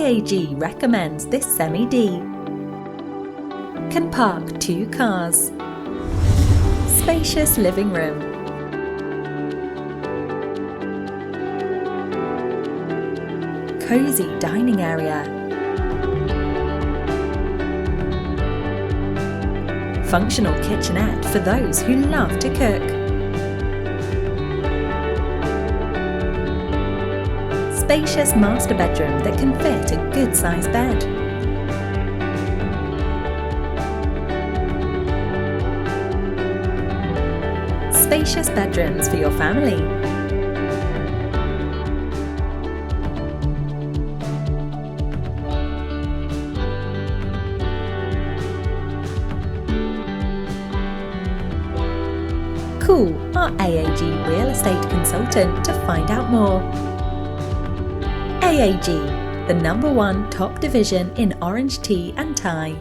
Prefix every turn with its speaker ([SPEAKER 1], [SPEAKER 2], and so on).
[SPEAKER 1] AAG recommends this semi-D. Can park 2 cars. Spacious living room. Cozy dining area. Functional kitchenette for those who love to cook. Spacious master bedroom that can fit a good-sized bed. Spacious bedrooms for your family. Call our AAG real estate consultant to find out more. AAG, the #1 top division in orange tea and Thai.